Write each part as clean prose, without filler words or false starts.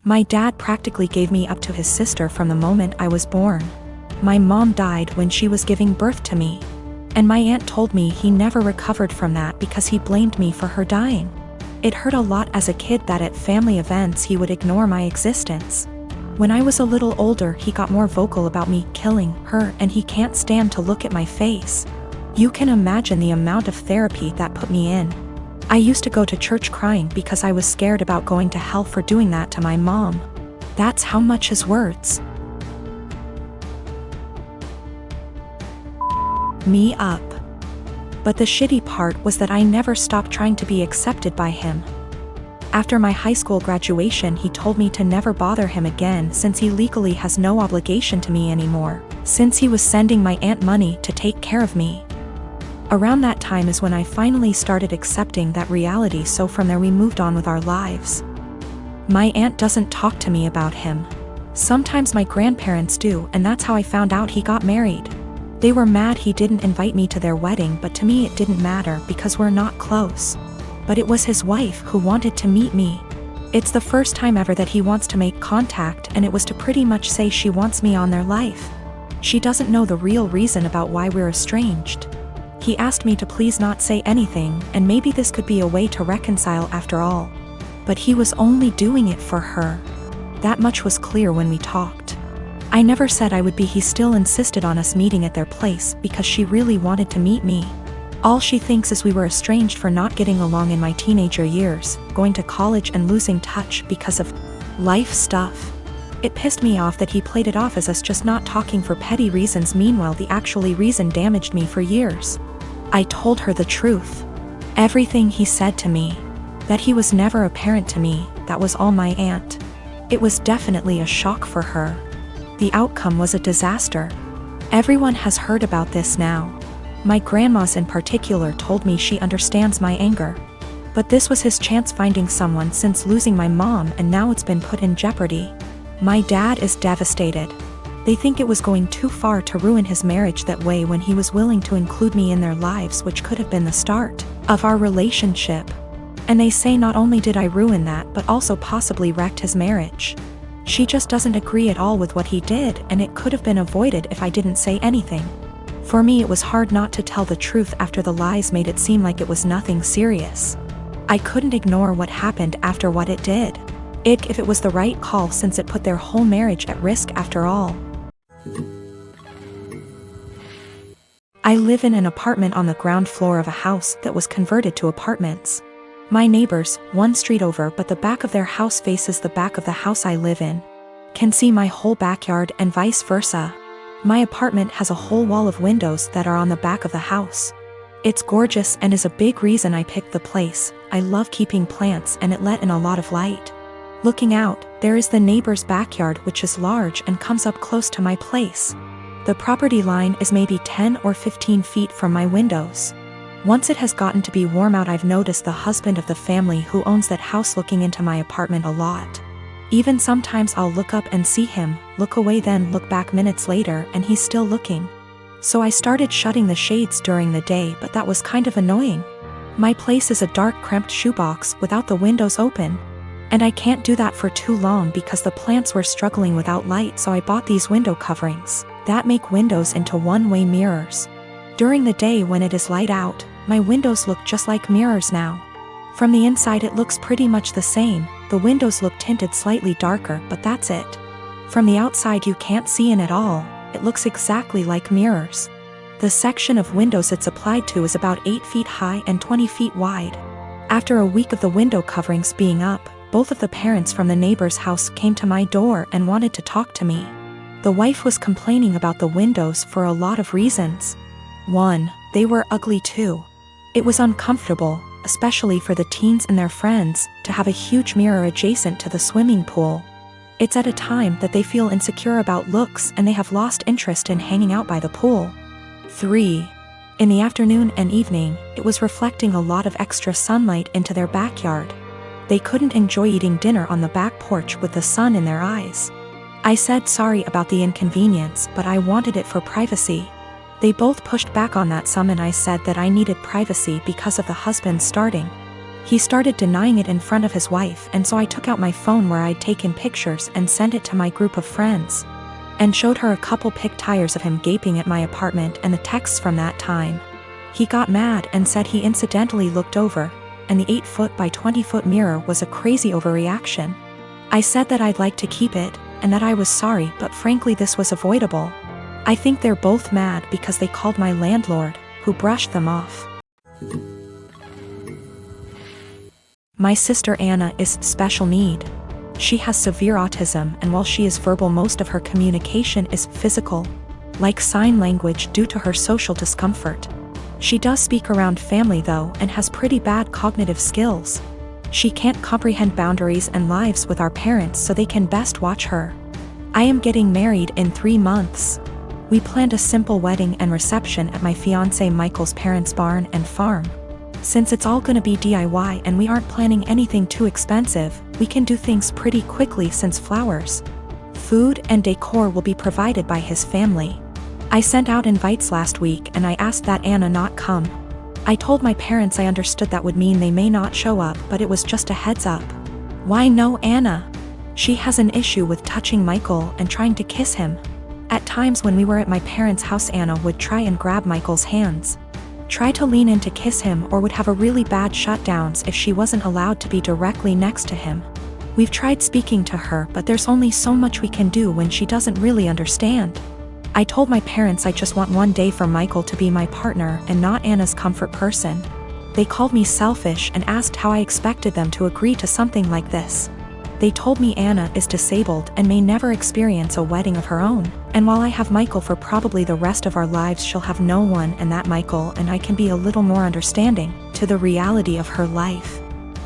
My dad practically gave me up to his sister from the moment I was born. My mom died when she was giving birth to me. And my aunt told me he never recovered from that because he blamed me for her dying. It hurt a lot as a kid that at family events he would ignore my existence. When I was a little older, he got more vocal about me killing her, and he can't stand to look at my face. You can imagine the amount of therapy that put me in. I used to go to church crying because I was scared about going to hell for doing that to my mom. That's how much his words me up. But the shitty part was that I never stopped trying to be accepted by him. After my high school graduation, he told me to never bother him again since he legally has no obligation to me anymore, since he was sending my aunt money to take care of me. Around that time is when I finally started accepting that reality, so from there we moved on with our lives. My aunt doesn't talk to me about him. Sometimes my grandparents do, and that's how I found out he got married. They were mad he didn't invite me to their wedding, but to me it didn't matter because we're not close. But it was his wife who wanted to meet me. It's the first time ever that he wants to make contact, and it was to pretty much say she wants me on their life. She doesn't know the real reason about why we're estranged. He asked me to please not say anything, and maybe this could be a way to reconcile after all. But he was only doing it for her. That much was clear when we talked. I never said I would be. He still insisted on us meeting at their place because she really wanted to meet me. All she thinks is we were estranged for not getting along in my teenager years, going to college and losing touch because of life stuff. It pissed me off that he played it off as us just not talking for petty reasons. Meanwhile, the actually reason damaged me for years. I told her the truth. Everything he said to me. That he was never a parent to me, that was all my aunt. It was definitely a shock for her. The outcome was a disaster. Everyone has heard about this now. My grandmas in particular told me she understands my anger. But this was his chance finding someone since losing my mom, and now it's been put in jeopardy. My dad is devastated. They think it was going too far to ruin his marriage that way when he was willing to include me in their lives, which could have been the start of our relationship. And they say not only did I ruin that, but also possibly wrecked his marriage. She just doesn't agree at all with what he did, and it could have been avoided if I didn't say anything. For me, it was hard not to tell the truth after the lies made it seem like it was nothing serious. I couldn't ignore what happened after what it did. If it was the right call, since it put their whole marriage at risk after all. I live in an apartment on the ground floor of a house that was converted to apartments. My neighbors, one street over but the back of their house faces the back of the house I live in, can see my whole backyard and vice versa. My apartment has a whole wall of windows that are on the back of the house. It's gorgeous and is a big reason I picked the place. I love keeping plants and it let in a lot of light. Looking out, there is the neighbor's backyard, which is large and comes up close to my place. The property line is maybe 10 or 15 feet from my windows. Once it has gotten to be warm out, I've noticed the husband of the family who owns that house looking into my apartment a lot. Even sometimes I'll look up and see him, look away, then look back minutes later and he's still looking. So I started shutting the shades during the day, but that was kind of annoying. My place is a dark, cramped shoebox without the windows open. And I can't do that for too long because the plants were struggling without light, so I bought these window coverings that make windows into one-way mirrors. During the day when it is light out, my windows look just like mirrors now. From the inside it looks pretty much the same, the windows look tinted slightly darker, but that's it. From the outside you can't see in at all, it looks exactly like mirrors. The section of windows it's applied to is about 8 feet high and 20 feet wide. After a week of the window coverings being up, both of the parents from the neighbor's house came to my door and wanted to talk to me. The wife was complaining about the windows for a lot of reasons. 1, they were ugly too. It was uncomfortable, especially for the teens and their friends, to have a huge mirror adjacent to the swimming pool. It's at a time that they feel insecure about looks and they have lost interest in hanging out by the pool. 3, in the afternoon and evening, it was reflecting a lot of extra sunlight into their backyard. They couldn't enjoy eating dinner on the back porch with the sun in their eyes. I said sorry about the inconvenience, but I wanted it for privacy. They both pushed back on that some, and I said that I needed privacy because of the husband starting He started denying it in front of his wife, and so I took out my phone where I'd taken pictures and sent it to my group of friends. And showed her a couple pic tires of him gaping at my apartment and the texts from that time. He got mad and said he incidentally looked over, and the 8-foot by 20-foot mirror was a crazy overreaction. I said that I'd like to keep it, and that I was sorry, but frankly this was avoidable. I think they're both mad because they called my landlord, who brushed them off. My sister Anna is special need. She has severe autism, and while she is verbal, most of her communication is physical, like sign language due to her social discomfort. She does speak around family though, and has pretty bad cognitive skills. She can't comprehend boundaries and lives with our parents, so they can best watch her. I am getting married in 3 months. We planned a simple wedding and reception at my fiancé Michael's parents' barn and farm. Since it's all gonna be DIY and we aren't planning anything too expensive, we can do things pretty quickly since flowers, food and decor will be provided by his family. I sent out invites last week and I asked that Anna not come. I told my parents I understood that would mean they may not show up, but it was just a heads up. Why no Anna? She has an issue with touching Michael and trying to kiss him. At times when we were at my parents' house, Anna would try and grab Michael's hands, try to lean in to kiss him, or would have a really bad shutdowns if she wasn't allowed to be directly next to him. We've tried speaking to her, but there's only so much we can do when she doesn't really understand. I told my parents I just want one day for Michael to be my partner and not Anna's comfort person. They called me selfish and asked how I expected them to agree to something like this. They told me Anna is disabled and may never experience a wedding of her own, and while I have Michael for probably the rest of our lives, she'll have no one, and that Michael and I can be a little more understanding to the reality of her life.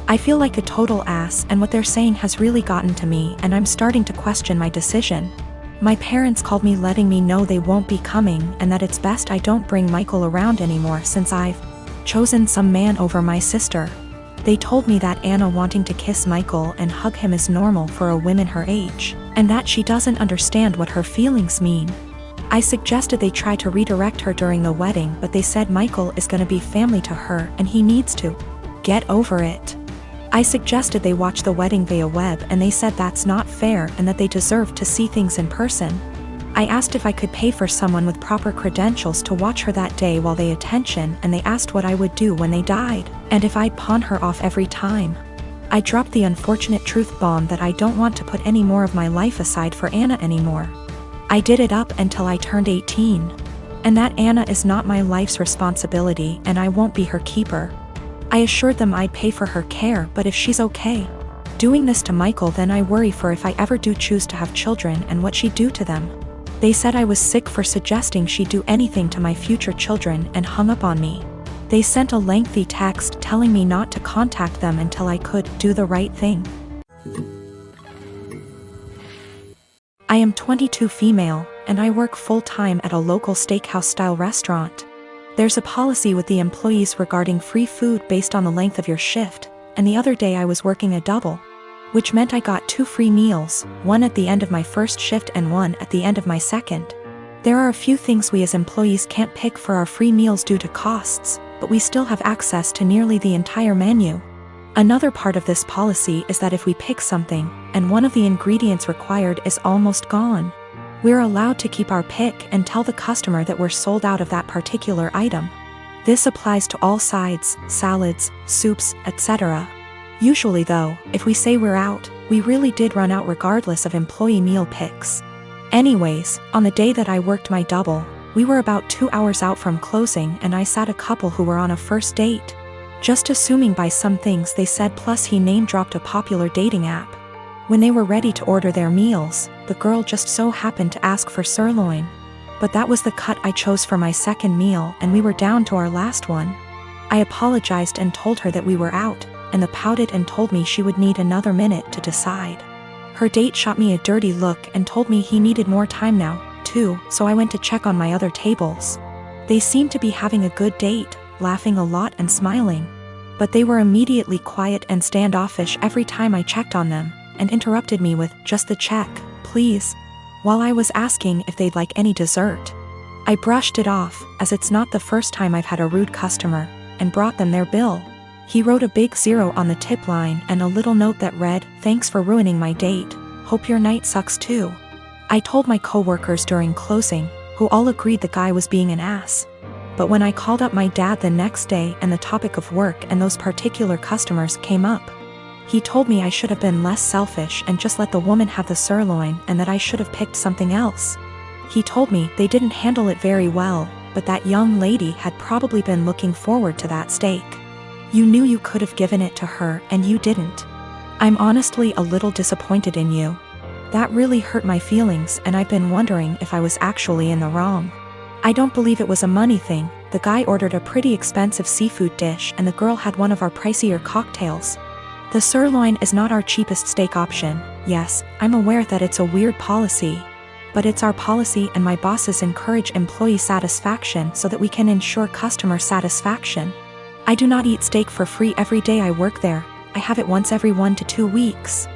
I feel like a total ass, and what they're saying has really gotten to me, and I'm starting to question my decision. My parents called me letting me know they won't be coming and that it's best I don't bring Michael around anymore since I've chosen some man over my sister. They told me that Anna wanting to kiss Michael and hug him is normal for a woman her age, and that she doesn't understand what her feelings mean. I suggested they try to redirect her during the wedding, but they said Michael is gonna be family to her and he needs to get over it. I suggested they watch the wedding via web, and they said that's not fair and that they deserve to see things in person. I asked if I could pay for someone with proper credentials to watch her that day while they attention, and they asked what I would do when they died, and if I'd pawn her off every time. I dropped the unfortunate truth bomb that I don't want to put any more of my life aside for Anna anymore. I did it up until I turned 18. And that Anna is not my life's responsibility and I won't be her keeper. I assured them I'd pay for her care, but if she's okay doing this to Michael, then I worry for if I ever do choose to have children and what she'd do to them. They said I was sick for suggesting she'd do anything to my future children and hung up on me. They sent a lengthy text telling me not to contact them until I could do the right thing. I am 22, female, and I work full-time at a local steakhouse-style restaurant. There's a policy with the employees regarding free food based on the length of your shift, and the other day I was working a double, which meant I got 2 free meals, one at the end of my first shift and one at the end of my second. There are a few things we as employees can't pick for our free meals due to costs, but we still have access to nearly the entire menu. Another part of this policy is that if we pick something, and one of the ingredients required is almost gone, we're allowed to keep our pick and tell the customer that we're sold out of that particular item. This applies to all sides, salads, soups, etc. Usually though, if we say we're out, we really did run out regardless of employee meal picks. Anyways, on the day that I worked my double, we were about 2 hours out from closing and I sat a couple who were on a first date. Just assuming by some things they said, plus he name-dropped a popular dating app. When they were ready to order their meals, the girl just so happened to ask for sirloin. But that was the cut I chose for my second meal and we were down to our last one. I apologized and told her that we were out, and the pouted and told me she would need another minute to decide. Her date shot me a dirty look and told me he needed more time now, too, so I went to check on my other tables. They seemed to be having a good date, laughing a lot and smiling. But they were immediately quiet and standoffish every time I checked on them, and interrupted me with, "Just the check, please," while I was asking if they'd like any dessert. I brushed it off, as it's not the first time I've had a rude customer, and brought them their bill. He wrote a big 0 on the tip line and a little note that read, "Thanks for ruining my date. Hope your night sucks too." I told my coworkers during closing, who all agreed the guy was being an ass. But when I called up my dad the next day and the topic of work and those particular customers came up, he told me I should have been less selfish and just let the woman have the sirloin and that I should have picked something else. He told me they didn't handle it very well, but that young lady had probably been looking forward to that steak. You knew you could have given it to her and you didn't. I'm honestly a little disappointed in you. That really hurt my feelings and I've been wondering if I was actually in the wrong. I don't believe it was a money thing. The guy ordered a pretty expensive seafood dish and the girl had one of our pricier cocktails. The sirloin is not our cheapest steak option. Yes, I'm aware that it's a weird policy. But it's our policy and my bosses encourage employee satisfaction so that we can ensure customer satisfaction. I do not eat steak for free every day I work there. I have it once every 1 to 2 weeks.